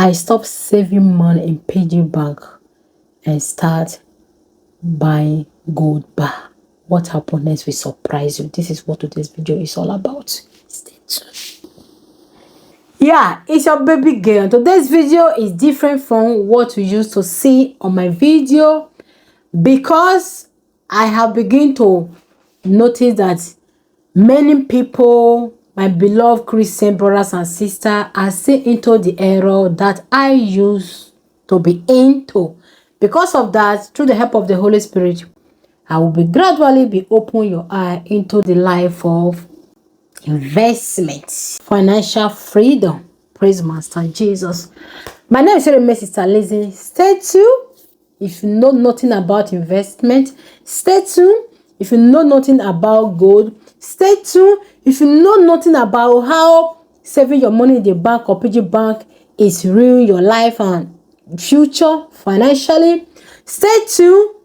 I stopped saving money in PIGGY Bank and start buying gold bar. What happened next will surprise you. This is what today's video is all about. Stay tuned. Yeah, it's your baby girl. Today's video is different from what you used to see on my video because I have begun to notice that many people, my beloved Christian brothers and sisters, are still into the error that I used to be into. Because of that, through the help of the Holy Spirit, I will be gradually be open your eye into the life of investment, financial freedom. Praise Master Jesus. My name is Sister Lizzie. Stay tuned. If you know nothing about investment, stay tuned. If you know nothing about gold, stay tuned. If you know nothing about how saving your money in the bank or PIGGY bank is ruining your life and future financially, stay tuned.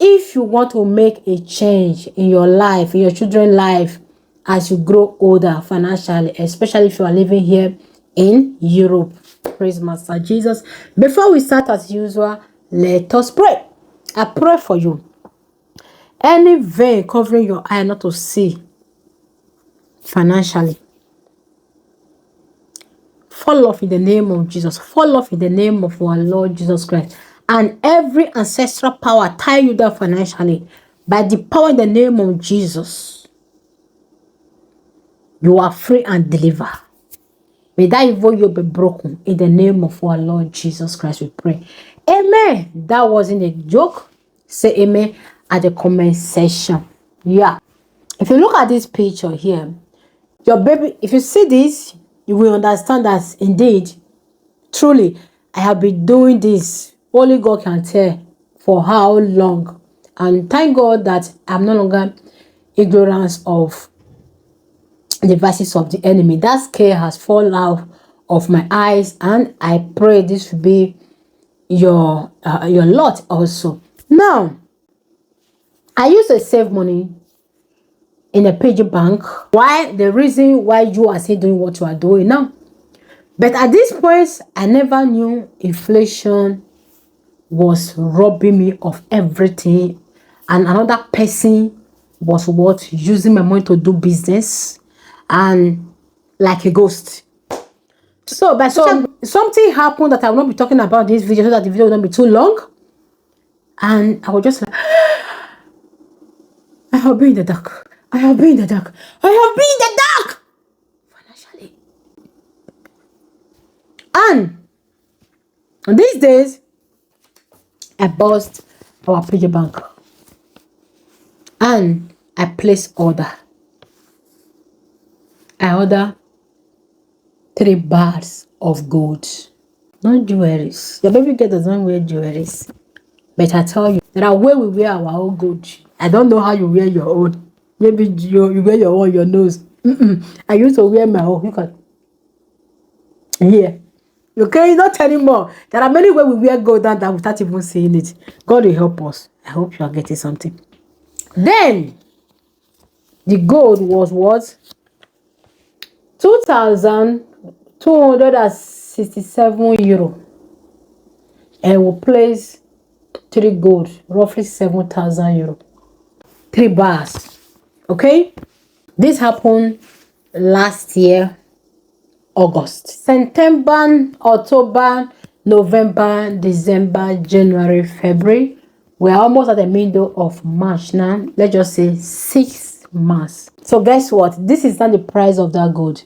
If you want to make a change in your life, in your children's life, as you grow older financially, especially if you are living here in Europe. Praise Master Jesus. Before we start, as usual, let us pray. I pray for you. Any vein covering your eye not to see financially, fall off in the name of Jesus. Fall off in the name of our Lord Jesus Christ. And every ancestral power tie you down financially, by the power in the name of Jesus, you are free and delivered. May that evil yoke be broken in the name of our Lord Jesus Christ, we pray. Amen. That wasn't a joke. Say amen at the comment section. Yeah. If you look at this picture here, your baby, if you see this, you will understand that indeed, truly, I have been doing this. Only God can tell for how long. And thank God that I'm no longer ignorant of the devices of the enemy. That scale has fallen out of my eyes, and I pray this will be your lot also. Now, I used to save money in a PIGGY bank. Why? The reason why you are still doing what you are doing now. But at this point, I never knew inflation was robbing me of everything, and another person was what using my money to do business, and like a ghost. So, but something happened that I will not be talking about in this video, so that the video will not be too long. And I was just like, I have been in the dark. I have been in the dark. I have been in the dark financially. And these days, I bought our PIGGY bank, and I placed order. I order 3 bars of gold. Not jewelries. Your baby girl doesn't wear jewelries. But I tell you, there are ways we wear our own gold. I don't know how you wear your own. Maybe you wear your own, your nose. I used to wear my own. You can. Here. Okay, not anymore. There are many ways we wear gold that without even seeing it. God will help us. I hope you are getting something. Then, the gold was what? 2,267 euro. And we place 3 gold, roughly 7,000 euro. 3 bars. Okay? This happened last year, August. September, October, November, December, January, February. We're almost at the middle of March now. Let's just say 6 months. So guess what? This is not the price of that gold.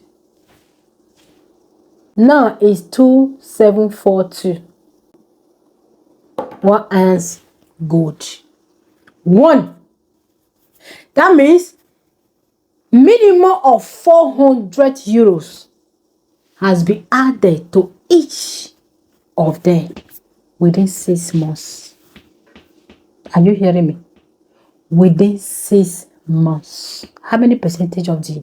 Now it's 2,742. 1 ounce gold. 1. That means minimum of 400 euros has been added to each of them within 6 months. Are you hearing me? Within 6 months. How many percentage of the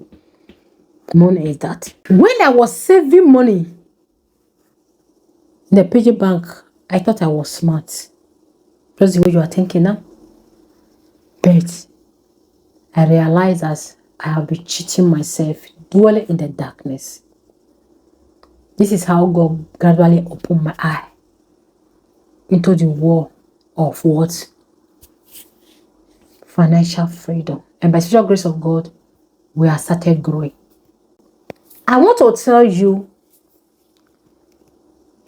money is that? When I was saving money in the PIGGY bank, I thought I was smart. That's the way you are thinking now. But I realized that I have been cheating myself, dwelling in the darkness. This is how God gradually opened my eye into the world of what? Financial freedom. And by special grace of God, we have started growing. I want to tell you,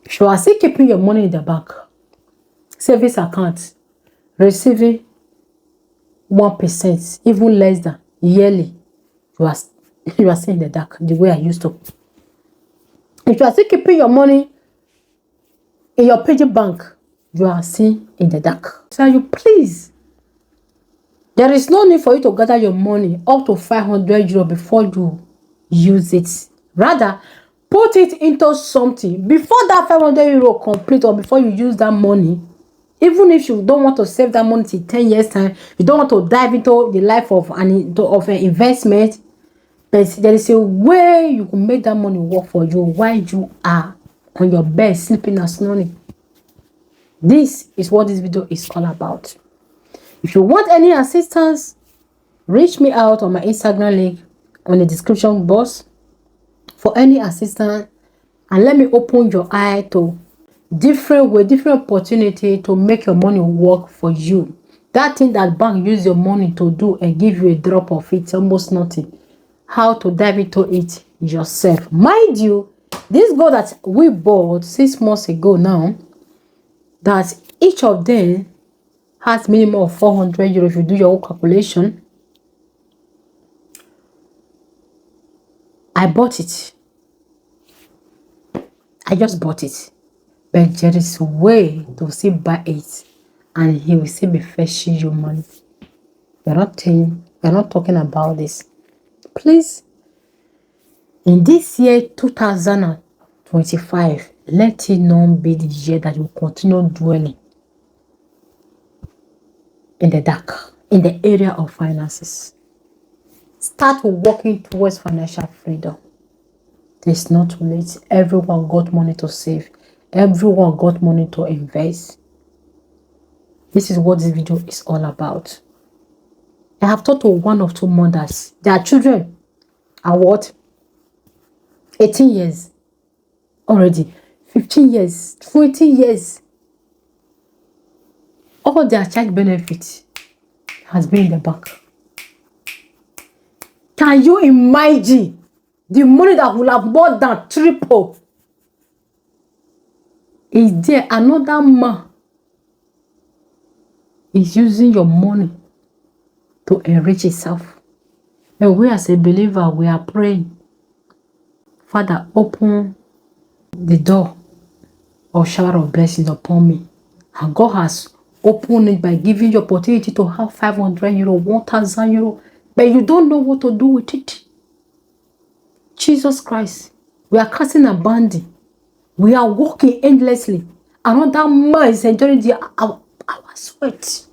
if you are still keeping your money in the bank, savings account, receiving 1%, even less than yearly, you are still in the dark the way I used to. If you are still keeping your money in your PIGGY bank, you are still in the dark. So you please, there is no need for you to gather your money up to 500 euro before you use it. Rather, put it into something before that 500 euro complete, or before you use that money. Even if you don't want to save that money till 10 years time, you don't want to dive into the life of an investment, but there is a way you can make that money work for you while you are on your bed sleeping and snoring. This is what this video is all about. If you want any assistance, reach me out on my Instagram link on the description box for any assistance, and let me open your eye to different opportunity to make your money work for you. That thing that bank use your money to do and give you a drop of it, almost nothing. How to dive into it yourself. Mind you, this gold that we bought 6 months ago now, that each of them has minimum of 400 euro if you do your own calculation. I bought it. I just bought it. But there is a way to still buy it, and he will still be fetching you money. We're not talking about this. Please, in this year 2025, let it not be the year that you continue dwelling in the dark, in the area of finances. Start working towards financial freedom. It's not too late. Everyone got money to save. Everyone got money to invest. This is what this video is all about. I have talked to 1 or 2 mothers. Their children are what? 18 years already. 15 years. 20 years. All their child benefit has been in the bank. Can you imagine the money that will have more than triple? Is there another man is using your money to enrich himself? And we as a believer, we are praying, Father, open the door of shower of blessings upon me. And God has opened it by giving you opportunity to have 500 euro, 1,000 euro, but you don't know what to do with it. Jesus Christ, we are casting a boundary. We are walking endlessly. Another man is enjoying our sweat.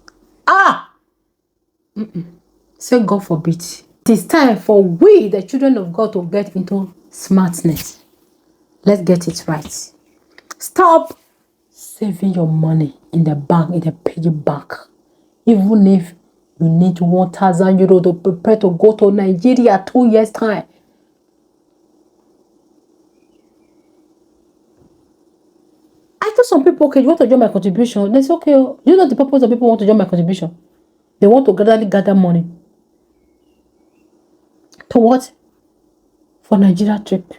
Say God forbid. It is time for we, the children of God, to get into smartness. Let's get it right. Stop saving your money in the bank, in the PIGGY bank. Even if you need 1,000 euro to prepare to go to Nigeria 2 years time. I told some people, okay, you want to join my contribution? They say, okay, you know the purpose of people want to join my contribution? They want to gradually gather money. To what? For Nigeria trip.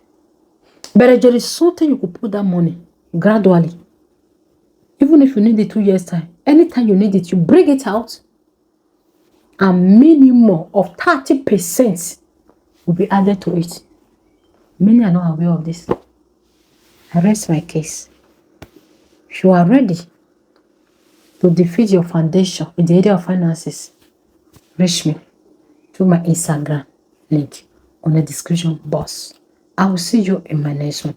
But there is something you could put that money gradually. Even if you need it 2 years time, anytime you need it, you bring it out. A minimum of 30% will be added to it. Many are not aware of this. I rest my case. If you are ready to defeat your foundation in the area of finances, reach me through my Instagram link on the description box. I will see you in my next one.